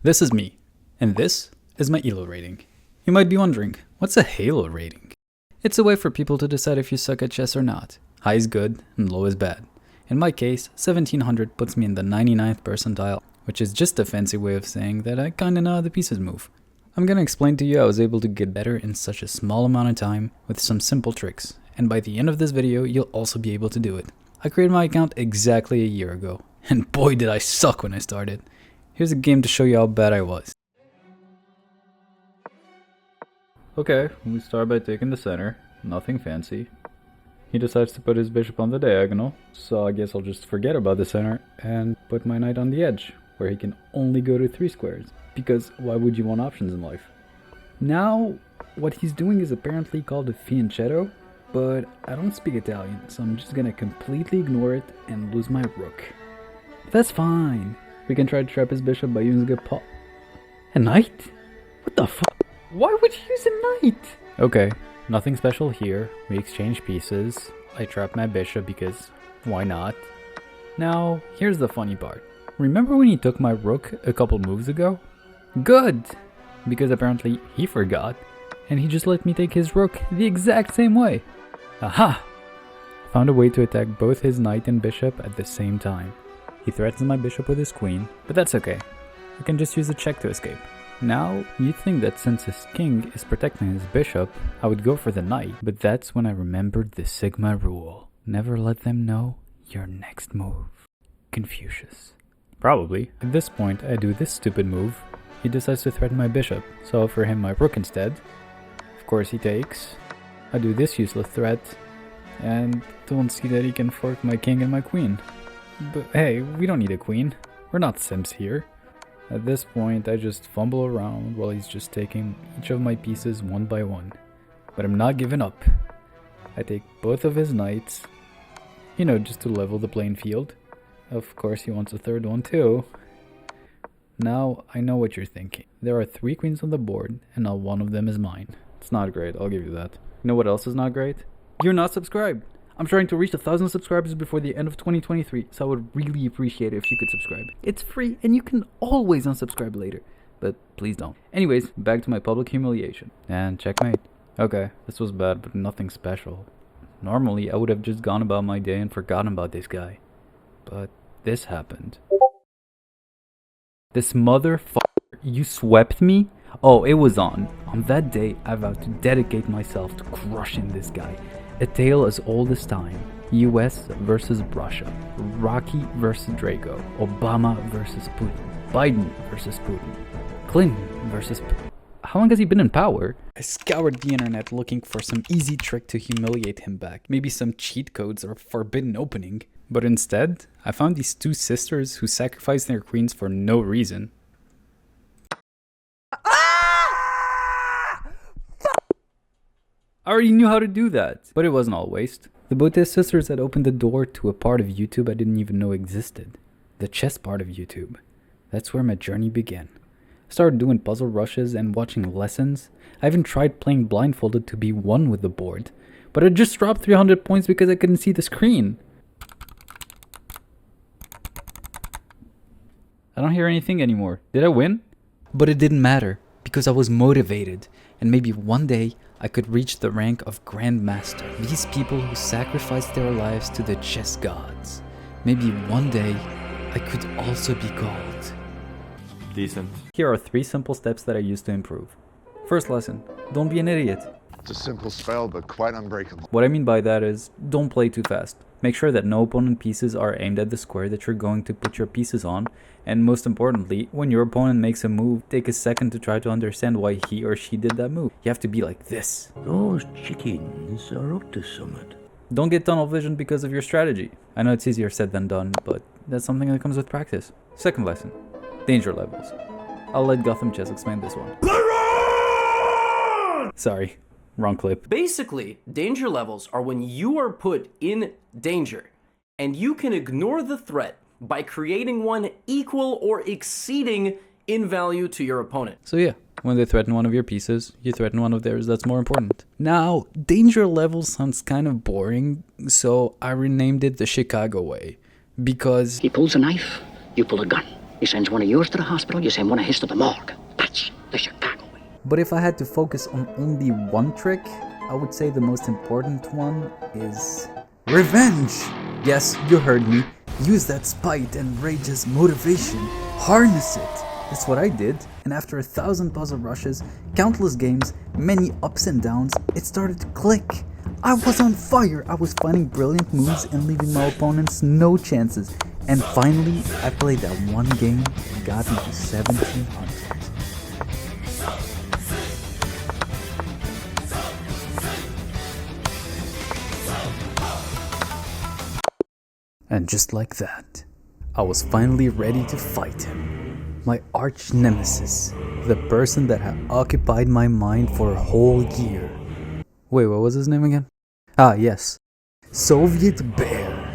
This is me, and this is my ELO rating. You might be wondering, what's a Halo rating? It's a way for people to decide if you suck at chess or not. High is good, and low is bad. In my case, 1700 puts me in the 99th percentile, which is just a fancy way of saying that I kinda know how the pieces move. I'm gonna explain to you how I was able to get better in such a small amount of time with some simple tricks, and by the end of this video, you'll also be able to do it. I created my account exactly a year ago, and boy did I suck when I started. Here's a game to show you how bad I was. Okay, we start by taking the center, nothing fancy. He decides to put his bishop on the diagonal, so I guess I'll just forget about the center and put my knight on the edge, where he can only go to 3 squares, because why would you want options in life? Now, what he's doing is apparently called a fianchetto, but I don't speak Italian, so I'm just gonna completely ignore it and lose my rook. That's fine. We can try to trap his bishop by using a pawn. A knight? What the fuck? Why would you use a knight? Okay, nothing special here. We exchange pieces. I trap my bishop because why not? Now, here's the funny part. Remember when he took my rook a couple moves ago? Good! Because apparently he forgot, and he just let me take his rook the exact same way. Aha! Found a way to attack both his knight and bishop at the same time. He threatens my bishop with his queen, but that's okay. I can just use a check to escape. Now, you'd think that since his king is protecting his bishop, I would go for the knight, but that's when I remembered the Sigma rule. Never let them know your next move. Confucius. Probably. At this point, I do this stupid move. He decides to threaten my bishop, so I offer him my rook instead. Of course he takes. I do this useless threat, and don't see that he can fork my king and my queen. But hey, we don't need a queen. We're not Sims here. At this point, I just fumble around while he's just taking each of my pieces one by one. But I'm not giving up. I take both of his knights, just to level the playing field. Of course, he wants a third one too. Now, I know what you're thinking. There are 3 queens on the board, and not one of them is mine. It's not great, I'll give you that. You know what else is not great? You're not subscribed! I'm trying to reach 1,000 subscribers before the end of 2023, so I would really appreciate it if you could subscribe. It's free, and you can always unsubscribe later, but please don't. Anyways, back to my public humiliation. And checkmate. Okay, this was bad, but nothing special. Normally, I would have just gone about my day and forgotten about this guy. But this happened. This motherfucker, you swept me? Oh, it was on. On that day, I vowed to dedicate myself to crushing this guy. A tale as old as time. US versus Russia. Rocky versus Draco. Obama versus Putin. Biden versus Putin. Clinton versus How long has he been in power? I scoured the internet looking for some easy trick to humiliate him back. Maybe some cheat codes or forbidden opening. But instead, I found these 2 sisters who sacrificed their queens for no reason. I already knew how to do that, but it wasn't all waste. The Botes sisters had opened the door to a part of YouTube I didn't even know existed. The chess part of YouTube. That's where my journey began. I started doing puzzle rushes and watching lessons. I even tried playing blindfolded to be one with the board, but I just dropped 300 points because I couldn't see the screen. I don't hear anything anymore. Did I win? But it didn't matter, because I was motivated, and maybe one day I could reach the rank of Grandmaster. These people who sacrificed their lives to the chess gods. Maybe one day I could also be called decent. Here are 3 simple steps that I use to improve. First lesson, don't be an idiot. It's a simple spell, but quite unbreakable. What I mean by that is, don't play too fast. Make sure that no opponent pieces are aimed at the square that you're going to put your pieces on, and most importantly, when your opponent makes a move, take a second to try to understand why he or she did that move. You have to be like this. Those chickens are up to summit. Don't get tunnel vision because of your strategy. I know it's easier said than done, but that's something that comes with practice. Second lesson, danger levels. I'll let Gotham Chess explain this one. Sorry, wrong clip. Basically, danger levels are when you are put in danger, and you can ignore the threat by creating one equal or exceeding in value to your opponent. So yeah, when they threaten one of your pieces, you threaten one of theirs. That's more important. Now, danger level sounds kind of boring, so I renamed it the Chicago way. Because He pulls a knife, you pull a gun. He sends one of yours to the hospital, you send one of his to the morgue. That's the Chicago way. But if I had to focus on only one trick, I would say the most important one is revenge! Yes, you heard me. Use that spite and rage as motivation. Harness it. That's what I did, and after 1,000 puzzle rushes, countless games, many ups and downs, it started to click. I was on fire. I was finding brilliant moves and leaving my opponents no chances. And finally, I played that one game and got me to 1700. And just like that, I was finally ready to fight him. My arch nemesis, the person that had occupied my mind for a whole year. Wait, what was his name again? Ah, yes. Soviet Bear.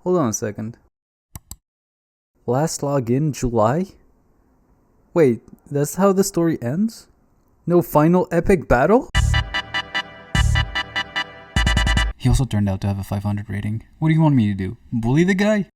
Hold on a second. Last login, July? Wait, that's how the story ends? No final epic battle? He also turned out to have a 500 rating. What do you want me to do? Bully the guy?